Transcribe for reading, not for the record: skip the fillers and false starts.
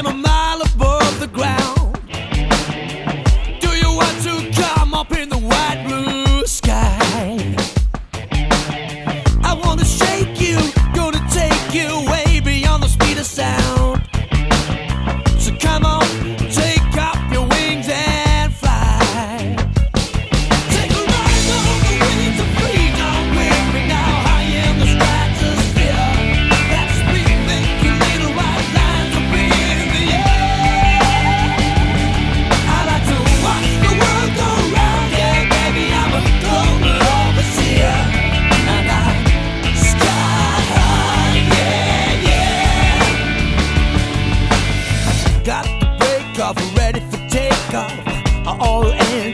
climb a mile above the ground. Do you want to come up in the white blue sky? I wanna shake you, gonna take you way beyond the speed of sound. So come on, take up your wings and fly. Take a ride on the wings of freedom with me now, high in the stratosphere. That sweet making little white lines up in the air. I like to watch the world go round, yeah, baby, I'm a global overseer. And I sky high, yeah, yeah. Got the break off, ready for takeoff. All in